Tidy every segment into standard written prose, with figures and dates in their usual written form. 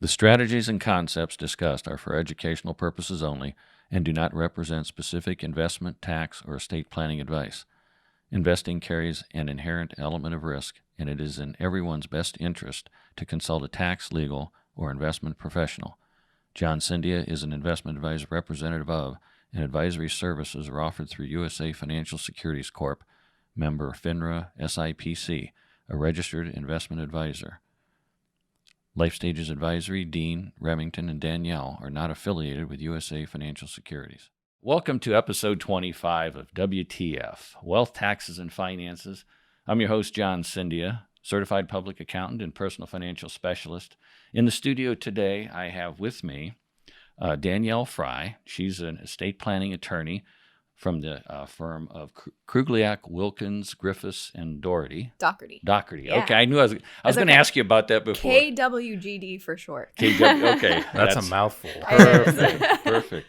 The strategies and concepts discussed are for educational purposes only and do not represent specific investment, tax, or estate planning advice. Investing carries an inherent element of risk, and it is in everyone's best interest to consult a tax, legal, or investment professional. John Cyndia is an investment advisor representative of, and advisory services are offered through USA Financial Securities Corp., member FINRA SIPC, a registered investment advisor. Life Stages Advisory, Dean, Remington, and Danielle are not affiliated with USA Financial Securities. Welcome to episode 25 of WTF, Wealth, Taxes, and Finances. I'm your host, John Cyndia, certified public accountant and personal financial specialist. In the studio today, I have with me Danielle Frye. She's an estate planning attorney from the firm of Krugliak, Wilkins, Griffiths and Doughtery. Doughtery. Yeah. Okay, I knew I was going to ask you about that before. KWGD for short. Okay, that's a mouthful. Perfect.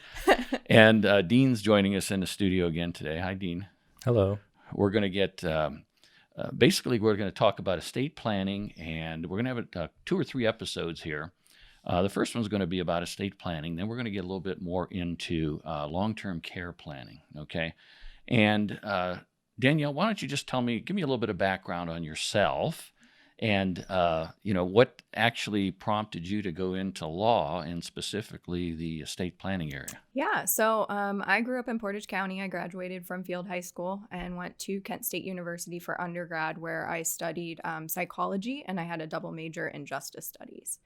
And Dean's joining us in the studio again today. Hi, Dean. Hello. We're going to get basically we're going to talk about estate planning, and we're going to have 2 or 3 episodes here. The first one's going to be about estate planning. Then we're going to get a little bit more into long-term care planning, okay? And Danielle, why don't you just give me a little bit of background on yourself and, what actually prompted you to go into law and specifically the estate planning area? Yeah, so I grew up in Portage County. I graduated from Field High School and went to Kent State University for undergrad, where I studied psychology, and I had a double major in justice studies.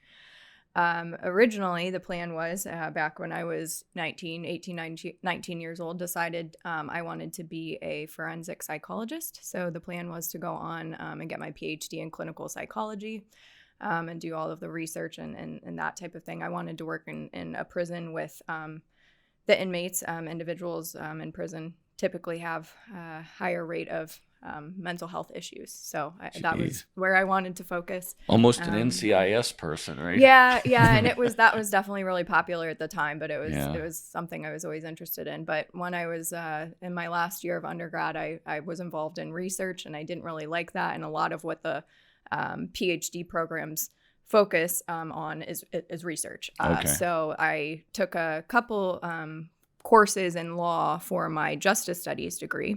Originally, the plan was back when I was 19 years old, decided I wanted to be a forensic psychologist. So the plan was to go on and get my PhD in clinical psychology and do all of the research and that type of thing. I wanted to work in a prison with the inmates. Individuals in prison typically have a higher rate of mental health issues. So that was where I wanted to focus. Almost an NCIS person, right? Yeah. And that was definitely really popular at the time, but it was something I was always interested in. But when I was in my last year of undergrad, I was involved in research, and I didn't really like that. And a lot of what the PhD programs focus on is research. Okay. So I took a couple courses in law for my justice studies degree,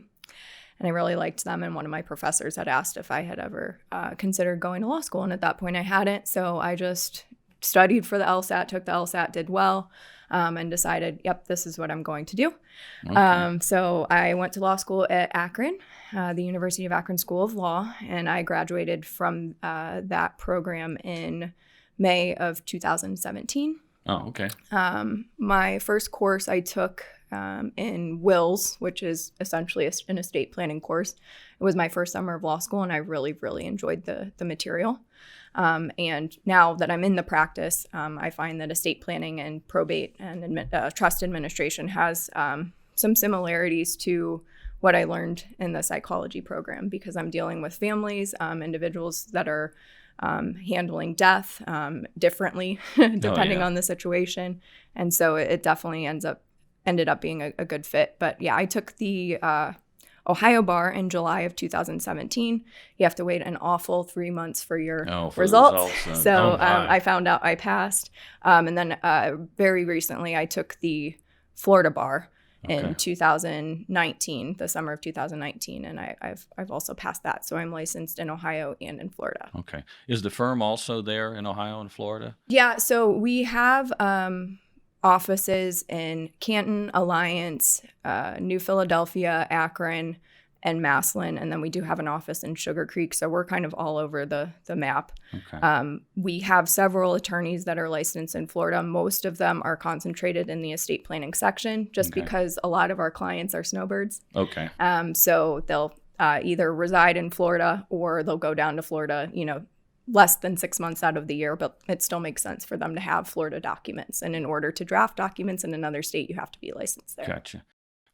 and I really liked them. And one of my professors had asked if I had ever considered going to law school. And at that point I hadn't. So I just studied for the LSAT, took the LSAT, did well, and decided, yep, this is what I'm going to do. Okay. So I went to law school at Akron, the University of Akron School of Law. And I graduated from that program in May of 2017. Oh, okay. My first course I took in wills, which is essentially an estate planning course. It was my first summer of law school, and I really, really enjoyed the material. And now that I'm in the practice, I find that estate planning and probate and trust administration has some similarities to what I learned in the psychology program, because I'm dealing with families, individuals that are handling death differently depending on the situation. And so it definitely ended up being a good fit. But yeah, I took the Ohio bar in July of 2017. You have to wait an awful 3 months for your results. So I found out I passed. And then very recently I took the Florida bar in 2019, the summer of 2019, and I've also passed that. So I'm licensed in Ohio and in Florida. Okay. Is the firm also there in Ohio and Florida? Yeah, so we have offices in Canton, Alliance, New Philadelphia, Akron, and Massillon, and then we do have an office in Sugar Creek, so we're kind of all over the map. Okay. We have several attorneys that are licensed in Florida. Most of them are concentrated in the estate planning section, just because a lot of our clients are snowbirds. Okay. So they'll either reside in Florida or they'll go down to Florida, less than 6 months out of the year, but it still makes sense for them to have Florida documents. And in order to draft documents in another state, you have to be licensed there. Gotcha.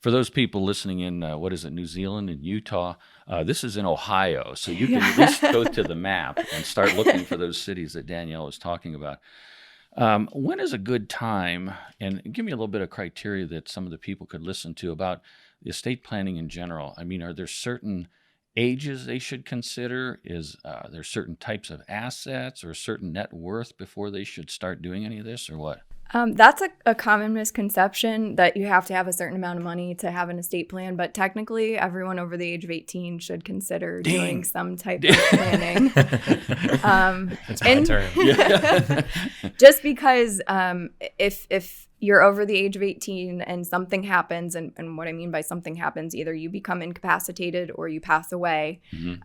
For those people listening in, New Zealand and Utah, this is in Ohio. So you can at least go to the map and start looking for those cities that Danielle was talking about. When is a good time, and give me a little bit of criteria that some of the people could listen to about estate planning in general. I mean, are there certain ages they should consider? Is there certain types of assets or a certain net worth before they should start doing any of this, or what? That's a common misconception, that you have to have a certain amount of money to have an estate plan, but technically everyone over the age of 18 should consider doing some type of planning. It's my turn. Just because if you're over the age of 18 and something happens, and what I mean by something happens, either you become incapacitated or you pass away.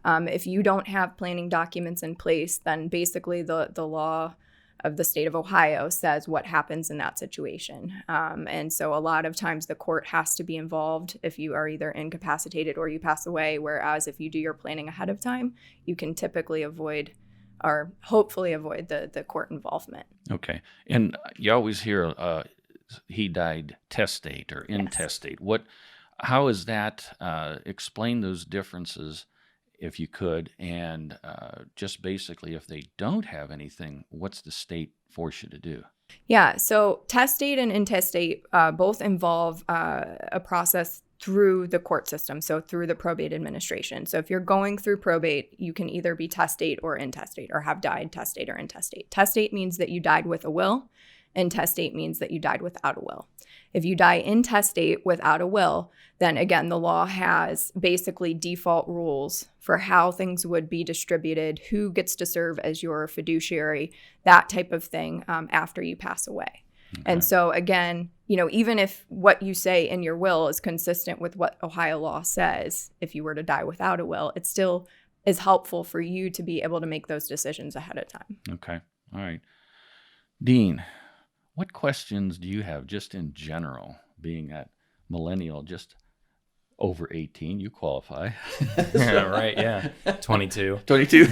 If you don't have planning documents in place, then basically the law of the state of Ohio says what happens in that situation. And so a lot of times the court has to be involved if you are either incapacitated or you pass away, whereas if you do your planning ahead of time, you can typically avoid or hopefully avoid the court involvement. Okay. And you always hear he died testate or intestate. How is that? Explain those differences if you could, and just basically if they don't have anything, what's the state force you to do? Yeah, so testate and intestate both involve a process through the court system, so through the probate administration. So if you're going through probate, you can either be testate or intestate, or have died testate or intestate. Testate means that you died with a will. Intestate means that you died without a will. If you die intestate without a will, then again, the law has basically default rules for how things would be distributed, who gets to serve as your fiduciary, that type of thing after you pass away. Okay. And so again, even if what you say in your will is consistent with what Ohio law says, if you were to die without a will, it still is helpful for you to be able to make those decisions ahead of time. Okay. All right. Dean, what questions do you have just in general, being that millennial, just over 18, you qualify. Yeah, right, yeah. 22. 22?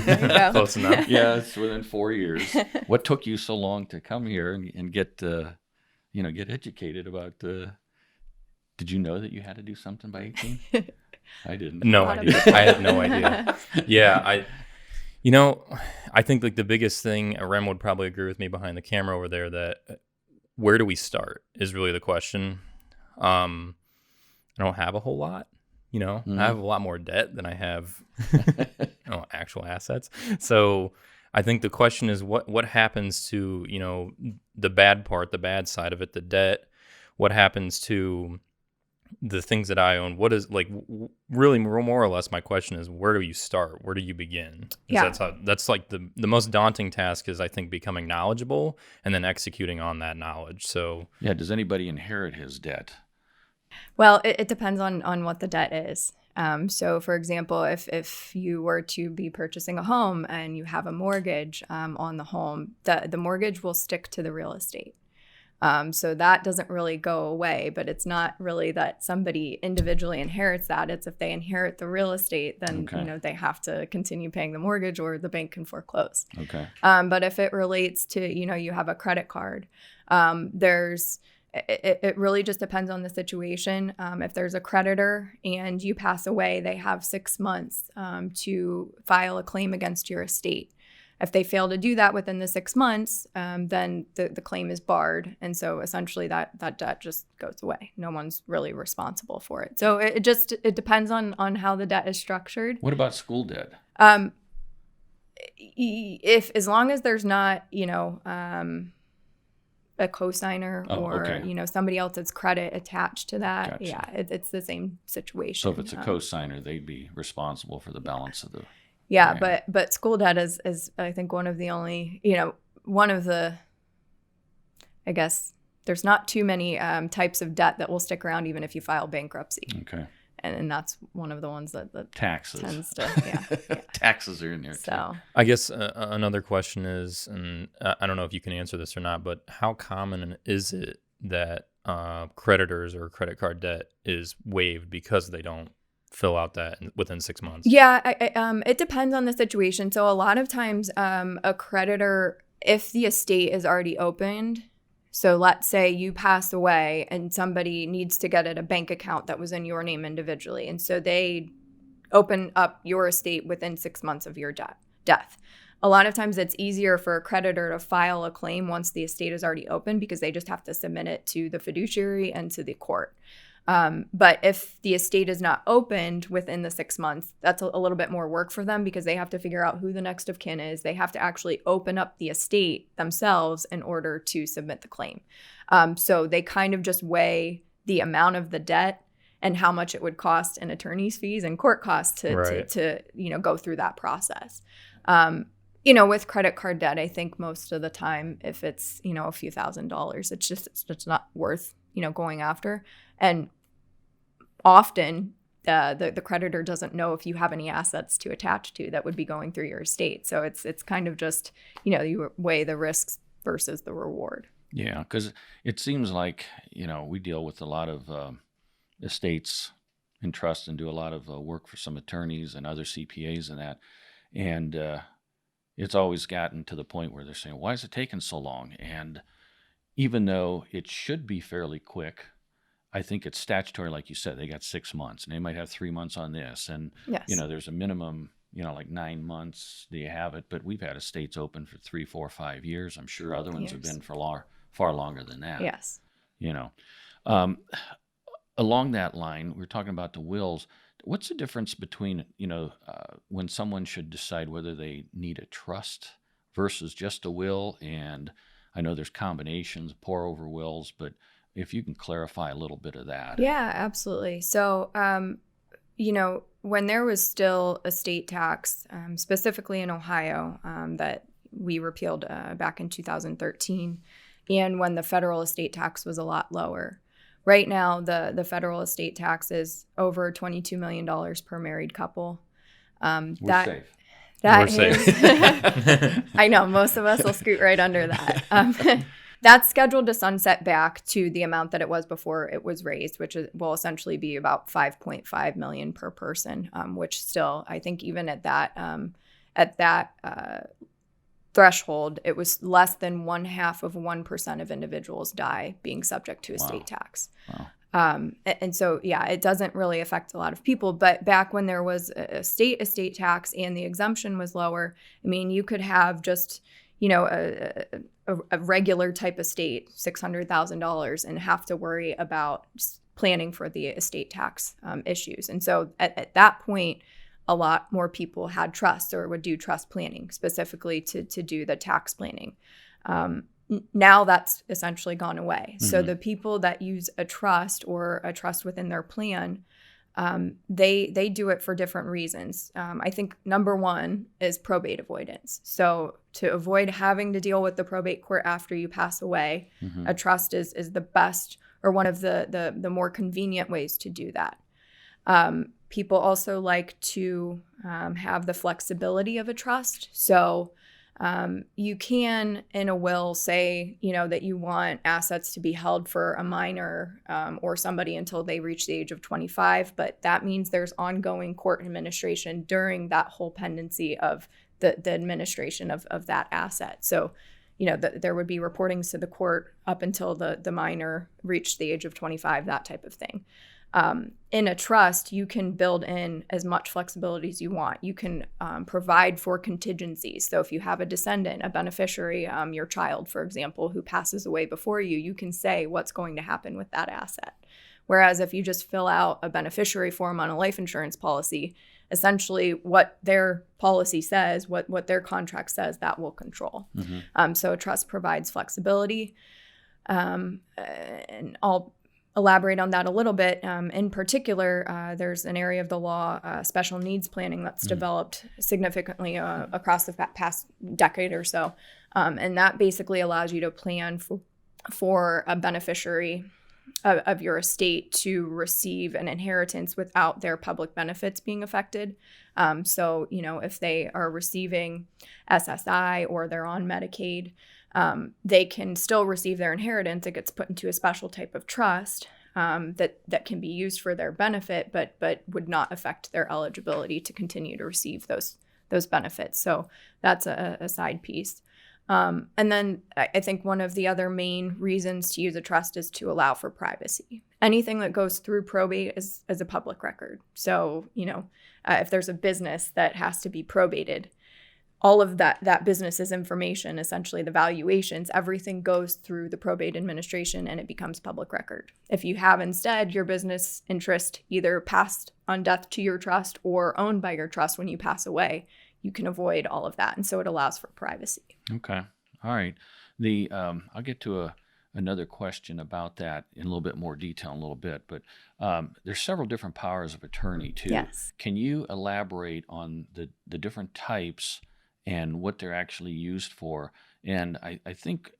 Close enough. Yeah, it's within 4 years. What took you so long to come here and get, get educated about, did you know that you had to do something by 18? I didn't. No idea. I had no idea. Yeah, I think like the biggest thing, Rem would probably agree with me behind the camera over there, that where do we start is really the question. I don't have a whole lot, I have a lot more debt than I have actual assets. So I think the question is what happens to, the bad part, the bad side of it, the debt, what happens to the things that I own? What is really more or less my question is, where do you start? Where do you begin? Yeah. That's like the most daunting task is, I think, becoming knowledgeable and then executing on that knowledge. So yeah. Does anybody inherit his debt? Well, it depends on what the debt is. So for example, if you were to be purchasing a home and you have a mortgage on the home, the mortgage will stick to the real estate. So that doesn't really go away, but it's not really that somebody individually inherits that. It's if they inherit the real estate, then, they have to continue paying the mortgage or the bank can foreclose. Okay. But if it relates to, you have a credit card, it really just depends on the situation. If there's a creditor and you pass away, they have 6 months to file a claim against your estate. If they fail to do that within the 6 months, then the claim is barred. And so essentially that debt just goes away. No one's really responsible for it. So it depends on how the debt is structured. What about school debt? If as long as there's not, a cosigner or, somebody else's credit attached to that. Gotcha. Yeah, it's the same situation. So if it's a cosigner, they'd be responsible for the balance of the... Yeah, but school debt is I think one of the only, I guess there's not too many types of debt that will stick around even if you file bankruptcy. Okay. And that's one of the ones that taxes tends to, yeah. Taxes are in there so. too. I guess another question is, and I don't know if you can answer this or not, but how common is it that creditors or credit card debt is waived because they don't fill out that within 6 months? Yeah, it depends on the situation. So a lot of times a creditor, if the estate is already opened, so let's say you pass away and somebody needs to get at a bank account that was in your name individually. And so they open up your estate within 6 months of your death. A lot of times it's easier for a creditor to file a claim once the estate is already open because they just have to submit it to the fiduciary and to the court. But if the estate is not opened within the 6 months, that's a little bit more work for them because they have to figure out who the next of kin is. They have to actually open up the estate themselves in order to submit the claim. So they kind of just weigh the amount of the debt and how much it would cost in attorney's fees and court costs to go through that process. With credit card debt, I think most of the time, if it's, a few $1,000s, it's not worth, going after. And often the creditor doesn't know if you have any assets to attach to that would be going through your estate. So it's kind of just, you weigh the risks versus the reward. Yeah, because it seems like, we deal with a lot of estates and trusts and do a lot of work for some attorneys and other CPAs and that. And it's always gotten to the point where they're saying, why is it taking so long? And even though it should be fairly quick, I think it's statutory, like you said, they got 6 months and they might have 3 months on this. And, yes. There's a minimum, like 9 months, do you have it? But we've had estates open for 3, 4, 5 years. I'm sure other ones have been for far longer than that. Yes. Along that line, we're talking about the wills. What's the difference between, when someone should decide whether they need a trust versus just a will? And I know there's combinations, pour over wills, but if you can clarify a little bit of that. Yeah, absolutely. So, when there was still estate tax, specifically in Ohio, that we repealed back in 2013, and when the federal estate tax was a lot lower. Right now, the federal estate tax is over $22 million per married couple. We're safe. We're safe. I know, most of us will scoot right under that. That's scheduled to sunset back to the amount that it was before it was raised, which will essentially be about $5.5 million per person, which still, I think even at that threshold, it was less than 0.5% of individuals die being subject to estate tax. Wow. And so, it doesn't really affect a lot of people. But back when there was a state estate tax and the exemption was lower, I mean, you could have just, a regular type estate, $600,000, and have to worry about planning for the estate tax issues. And so at that point, a lot more people had trusts or would do trust planning specifically to do the tax planning. Now that's essentially gone away. Mm-hmm. So the people that use a trust or a trust within their plan, they do it for different reasons. I think number one is probate avoidance. So to avoid having to deal with the probate court after you pass away, mm-hmm. a trust is the best or one of the more convenient ways to do that. People also like to have the flexibility of a trust. So you can, in a will, say, that you want assets to be held for a minor or somebody until they reach the age of 25. But that means there's ongoing court administration during that whole pendency of the administration of that asset. So, there would be reportings to the court up until the minor reached the age of 25, that type of thing. In a trust, you can build in as much flexibility as you want. You can provide for contingencies. So if you have a descendant, a beneficiary, your child, for example, who passes away before you, you can say what's going to happen with that asset. Whereas if you just fill out a beneficiary form on a life insurance policy, essentially what their policy says, what their contract says, that will control. Mm-hmm. So a trust provides flexibility. And I'll elaborate on that a little bit. In particular, there's an area of the law, special needs planning, that's developed significantly across the past decade or so. And that basically allows you to plan for a beneficiary of your estate to receive an inheritance without their public benefits being affected. So, if they are receiving SSI or they're on Medicaid, they can still receive their inheritance. It gets put into a special type of trust that can be used for their benefit, but would not affect their eligibility to continue to receive those benefits. So that's a side piece. And then I think one of the other main reasons to use a trust is to allow for privacy. Anything that goes through probate is a public record. So, if there's a business that has to be probated, all of that business's information, essentially the valuations, everything goes through the probate administration and it becomes public record. If you have instead your business interest either passed on death to your trust or owned by your trust when you pass away, you can avoid all of that. And so it allows for privacy. Okay. All right. I'll get to another question about that in a little bit more detail in a little bit, but there's several different powers of attorney too. Yes. Can you elaborate on the different types and what they're actually used for? And I think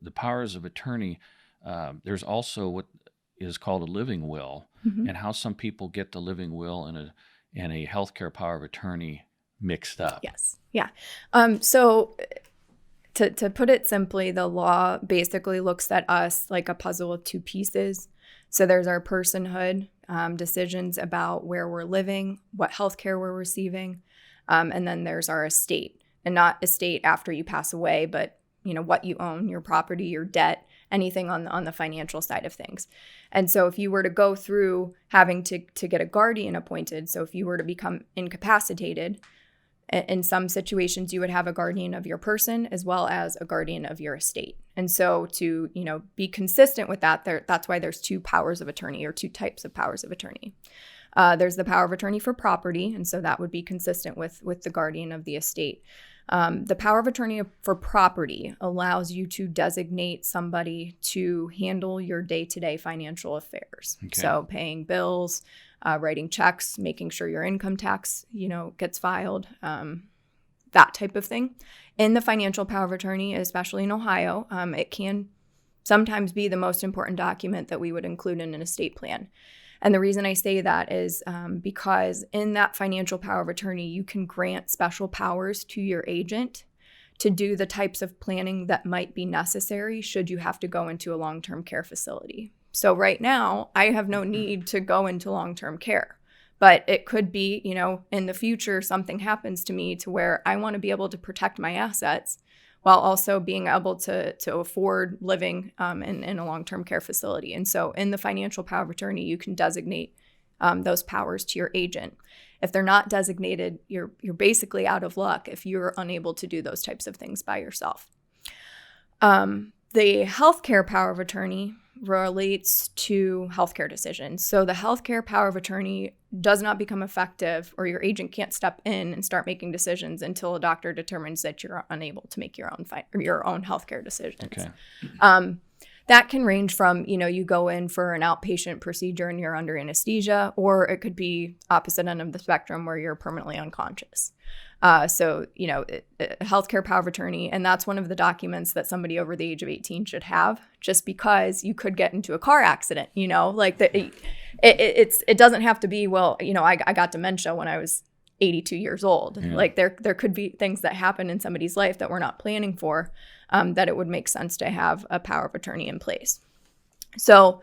the powers of attorney, there's also what is called a living will, and how some people get the living will and a healthcare power of attorney mixed up. Yes. Yeah. So to put it simply, the law basically looks at us like a puzzle of two pieces. So there's our personhood, decisions about where we're living, what healthcare we're receiving, and then there's our estate, and not estate after you pass away, but what you own, your property, your debt, anything on the financial side of things. And so if you were to go through having to get a guardian appointed, so if you were to become incapacitated, in some situations you would have a guardian of your person as well as a guardian of your estate. And so to be consistent with that, that's why there's two powers of attorney, or two types of powers of attorney. There's the power of attorney for property, and so that would be consistent with the guardian of the estate. The power of attorney for property allows you to designate somebody to handle your day-to-day financial affairs. Okay. So paying bills, writing checks, making sure your income tax, gets filed, that type of thing. In the financial power of attorney, especially in Ohio, it can sometimes be the most important document that we would include in an estate plan. And the reason I say that is because in that financial power of attorney, you can grant special powers to your agent to do the types of planning that might be necessary should you have to go into a long-term care facility. So right now, I have no need to go into long-term care, but it could be, in the future, something happens to me to where I want to be able to protect my assets while also being able to afford living in a long-term care facility. And so in the financial power of attorney, you can designate those powers to your agent. If they're not designated, you're basically out of luck if you're unable to do those types of things by yourself. The healthcare power of attorney relates to healthcare decisions. So the healthcare power of attorney does not become effective, or your agent can't step in and start making decisions until a doctor determines that you're unable to make your own healthcare decisions. Okay. That can range from, you go in for an outpatient procedure and you're under anesthesia, or it could be opposite end of the spectrum where you're permanently unconscious. So, healthcare power of attorney, and that's one of the documents that somebody over the age of 18 should have, just because you could get into a car accident, it doesn't have to be, I got dementia when I was 82 years old. Yeah. Like there could be things that happen in somebody's life that we're not planning for, that it would make sense to have a power of attorney in place. So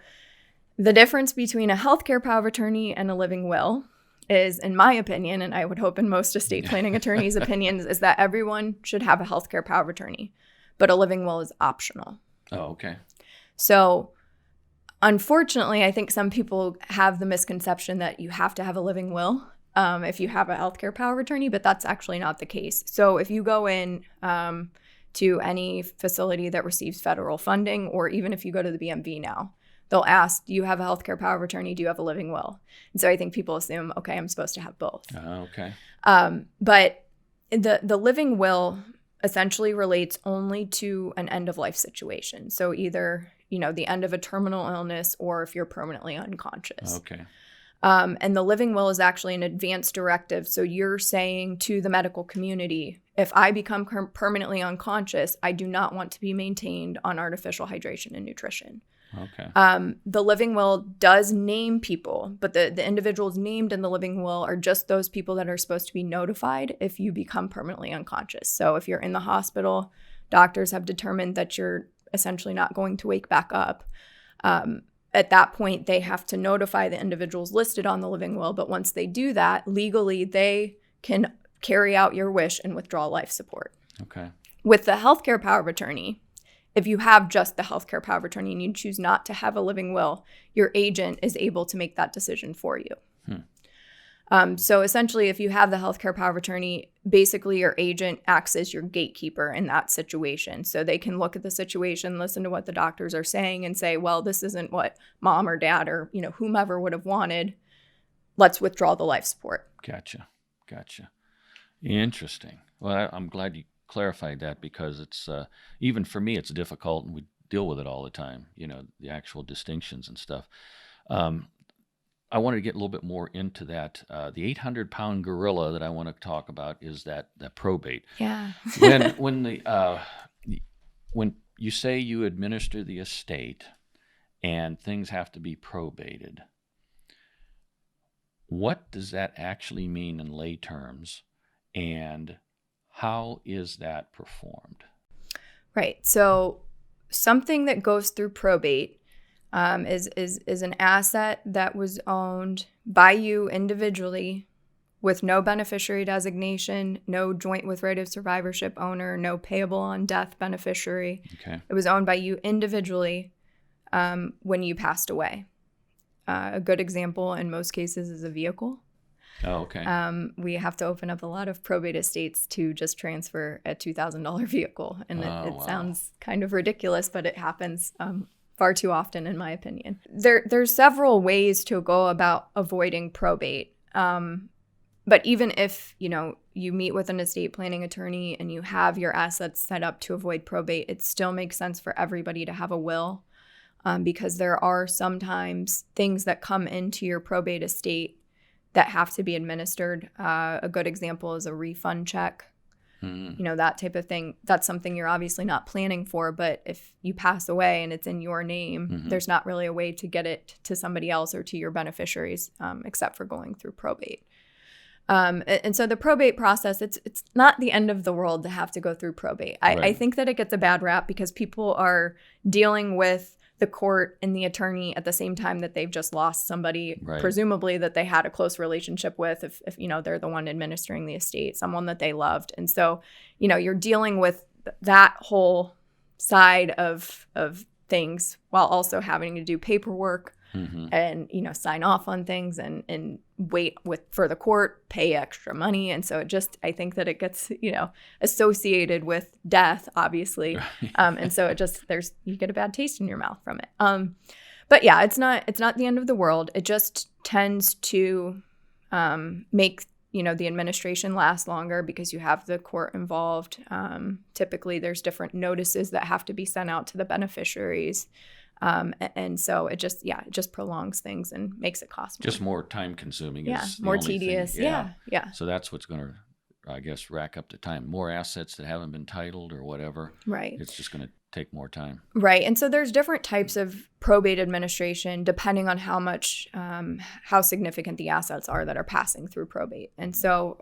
the difference between a healthcare power of attorney and a living will is, in my opinion, and I would hope in most estate planning attorneys' opinions, is that everyone should have a healthcare power of attorney, but a living will is optional. Oh, okay. So unfortunately, I think some people have the misconception that you have to have a living will if you have a healthcare power of attorney, but that's actually not the case. So if you go in to any facility that receives federal funding, or even if you go to the BMV now, they'll ask, do you have a healthcare power of attorney? Do you have a living will? And so I think people assume, okay, I'm supposed to have both. Okay. But the living will essentially relates only to an end of life situation. So either, the end of a terminal illness, or if you're permanently unconscious. Okay. And the living will is actually an advance directive. So you're saying to the medical community, if I become permanently unconscious, I do not want to be maintained on artificial hydration and nutrition. Okay. The living will does name people, but the individuals named in the living will are just those people that are supposed to be notified if you become permanently unconscious. So if you're in the hospital, doctors have determined that you're essentially not going to wake back up. At that point, they have to notify the individuals listed on the living will. But once they do that, legally, they can carry out your wish and withdraw life support. Okay. With the healthcare power of attorney, if you have just the healthcare power of attorney and you choose not to have a living will, your agent is able to make that decision for you. So essentially, if you have the healthcare power of attorney, basically your agent acts as your gatekeeper in that situation. So they can look at the situation, listen to what the doctors are saying, and say, well, this isn't what mom or dad or, whomever would have wanted. Let's withdraw the life support. Gotcha. Interesting. Well, I'm glad you clarified that, because it's, even for me, it's difficult, and we deal with it all the time, the actual distinctions and stuff. I wanted to get a little bit more into that. The 800-pound gorilla that I want to talk about is that probate. Yeah. when you say you administer the estate and things have to be probated, what does that actually mean in lay terms, and how is that performed? Right. So something that goes through probate is an asset that was owned by you individually with no beneficiary designation, no joint with right of survivorship owner, no payable on death beneficiary. Okay. It was owned by you individually when you passed away. A good example in most cases is a vehicle. Oh, okay. We have to open up a lot of probate estates to just transfer a $2,000 vehicle. And it sounds kind of ridiculous, but it happens far too often, in my opinion. There's several ways to go about avoiding probate. But even if, you meet with an estate planning attorney and you have your assets set up to avoid probate, it still makes sense for everybody to have a will, because there are sometimes things that come into your probate estate that have to be administered. A good example is a refund check. That type of thing. That's something you're obviously not planning for, but if you pass away and it's in your name, there's not really a way to get it to somebody else or to your beneficiaries, except for going through probate. And so the probate process, it's not the end of the world to have to go through probate. I think that it gets a bad rap because people are dealing with the court and the attorney at the same time that they've just lost somebody, presumably that they had a close relationship with, if they're the one administering the estate, someone that they loved. And so, you're dealing with that whole side of things while also having to do paperwork and, sign off on things and wait for the court, pay extra money. And so I think that it gets, associated with death, obviously. And so you get a bad taste in your mouth from it. But yeah, it's not the end of the world. It just tends to make, the administration last longer because you have the court involved. Typically there's different notices that have to be sent out to the beneficiaries. And so it just prolongs things and makes it cost more. Just more time consuming. Yeah, is the more only tedious. thing. Yeah. So that's what's going to, I guess, rack up the time. More assets that haven't been titled or whatever. Right. It's just going to take more time. Right. And so there's different types of probate administration depending on how significant the assets are that are passing through probate. And so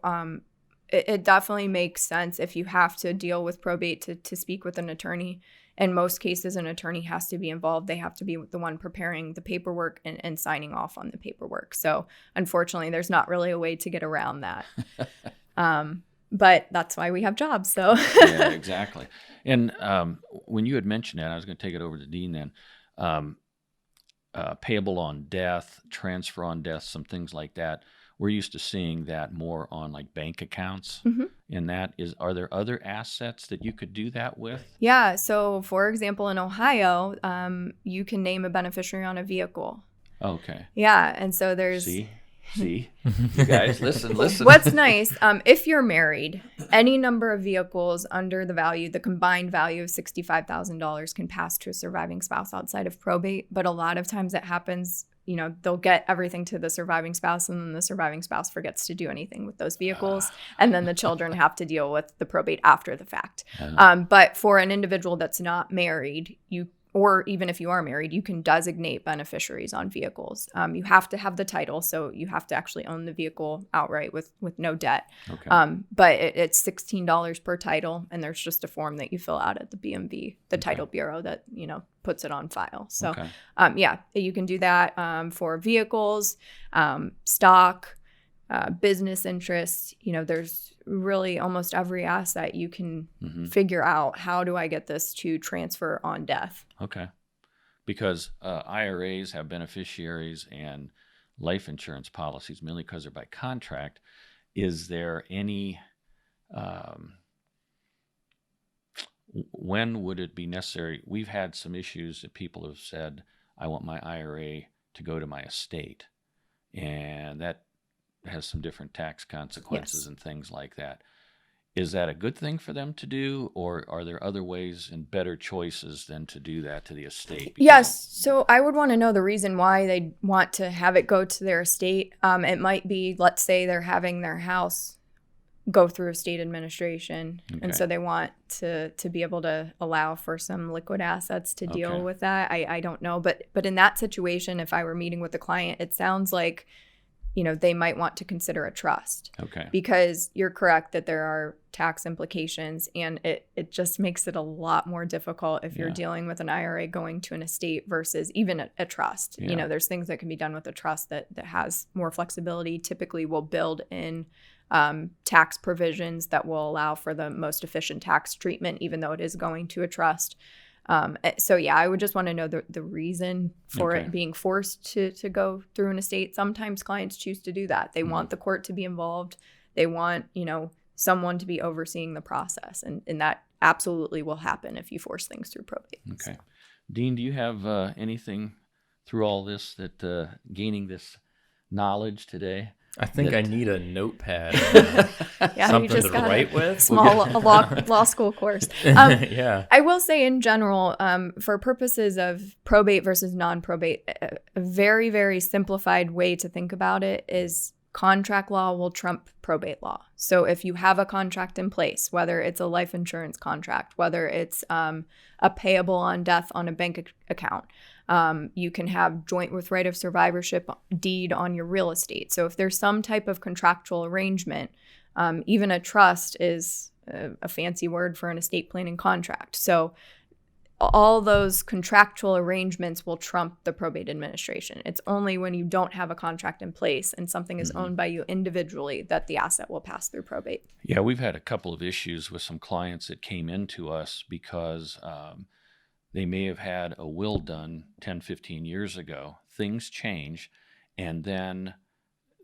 it definitely makes sense if you have to deal with probate to speak with an attorney. In most cases, an attorney has to be involved. They have to be the one preparing the paperwork and signing off on the paperwork. So unfortunately, there's not really a way to get around that. But that's why we have jobs. So Yeah, exactly. And when you had mentioned that, I was going to take it over to Dean then. Payable on death, transfer on death, some things like that. We're used to seeing that more on like bank accounts. And are there other assets that you could do that with? Yeah. So for example, in Ohio, you can name a beneficiary on a vehicle. Okay. Yeah. And so there's... See, you guys, listen. What's nice, if you're married, any number of vehicles under the combined value of $65,000 can pass to a surviving spouse outside of probate. But a lot of times it happens, they'll get everything to the surviving spouse and then the surviving spouse forgets to do anything with those vehicles. And then the children have to deal with the probate after the fact. But for an individual that's not married, or even if you are married, you can designate beneficiaries on vehicles. You have to have the title, so you have to actually own the vehicle outright with no debt. Okay. But it's $16 per title, and there's just a form that you fill out at the BMV, the title bureau that puts it on file. So, you can do that for vehicles, stock, business interests. There's really almost every asset you can figure out, how do I get this to transfer on death? Okay. Because IRAs have beneficiaries and life insurance policies, mainly because they're by contract. Is there any, when would it be necessary? We've had some issues that people have said, I want my IRA to go to my estate. And that has some different tax consequences and things like that. Is that a good thing for them to do, or are there other ways and better choices than to do that to the estate? Yes. So I would want to know the reason why they want to have it go to their estate. It might be, let's say they're having their house go through estate administration. Okay. And so they want to be able to allow for some liquid assets to deal with that. I don't know. But in that situation, if I were meeting with the client, it sounds like, they might want to consider a trust. Okay. Because you're correct that there are tax implications, and it just makes it a lot more difficult if you're dealing with an IRA going to an estate versus even a trust. Yeah. There's things that can be done with a trust that has more flexibility. Typically, we'll build in tax provisions that will allow for the most efficient tax treatment, even though it is going to a trust. So I would just want to know the reason for it being forced to go through an estate. Sometimes clients choose to do that. They want the court to be involved. They want, someone to be overseeing the process. And that absolutely will happen if you force things through probate. Okay. Dean, do you have anything through all this that gaining this knowledge today? I think I need a notepad. You just to got write with. A law school course. Yeah. I will say in general, for purposes of probate versus non-probate, a very, very simplified way to think about it is contract law will trump probate law. So if you have a contract in place, whether it's a life insurance contract, whether it's a payable on death on a bank account, you can have joint with right of survivorship deed on your real estate. So if there's some type of contractual arrangement, even a trust is a fancy word for an estate planning contract. So all those contractual arrangements will trump the probate administration. It's only when you don't have a contract in place and something is owned by you individually that the asset will pass through probate. Yeah, we've had a couple of issues with some clients that came into us because they may have had a will done 10, 15 years ago. Things change, and then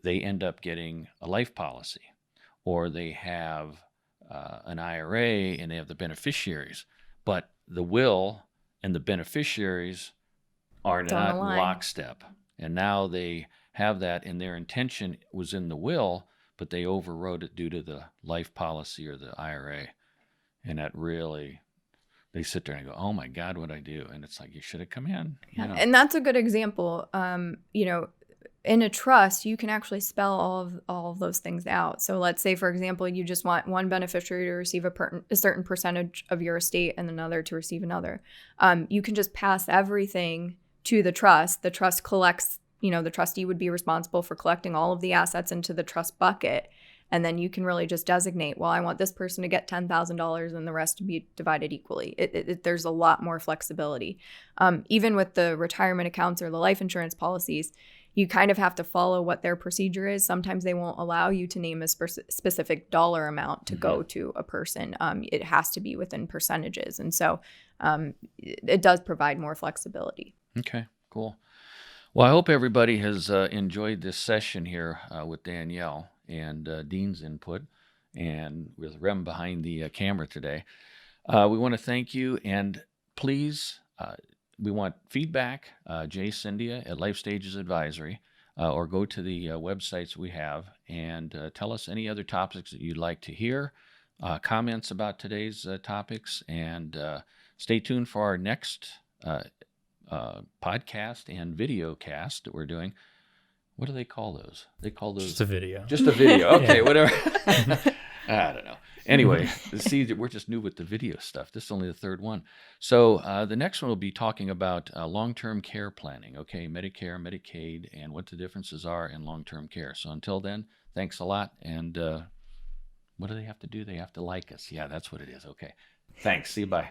they end up getting a life policy, or they have an IRA and they have the beneficiaries. But the will and the beneficiaries are not in lockstep. And now they have that, and their intention was in the will, but they overrode it due to the life policy or the IRA. And that really, they sit there and go, oh my God, what'd I do? And it's like, you should have come in. Yeah. And that's a good example. In a trust, you can actually spell all of those things out. So let's say, for example, you just want one beneficiary to receive a certain percentage of your estate and another to receive another. You can just pass everything to the trust. The trust collects, the trustee would be responsible for collecting all of the assets into the trust bucket. And then you can really just designate, well, I want this person to get $10,000 and the rest to be divided equally. There's a lot more flexibility. Even with the retirement accounts or the life insurance policies, you kind of have to follow what their procedure is. Sometimes they won't allow you to name a specific dollar amount to go to a person. It has to be within percentages. And so it does provide more flexibility. Okay, cool. Well, I hope everybody has enjoyed this session here with Danielle and Dean's input, and with Rem behind the camera today. We want to thank you, and please, we want feedback, Jay Cyndia at Life Stages Advisory, or go to the websites we have and tell us any other topics that you'd like to hear, comments about today's topics, and stay tuned for our next podcast and video cast that we're doing. What do they call those? They call those... Just a video. Just a video. Okay, whatever. I don't know. Anyway, see, we're just new with the video stuff. This is only the third one. So the next one will be talking about long-term care planning, okay, Medicare, Medicaid, and what the differences are in long-term care. So until then, thanks a lot. And what do they have to do? They have to like us. Yeah, that's what it is. Okay. Thanks. See you. Bye.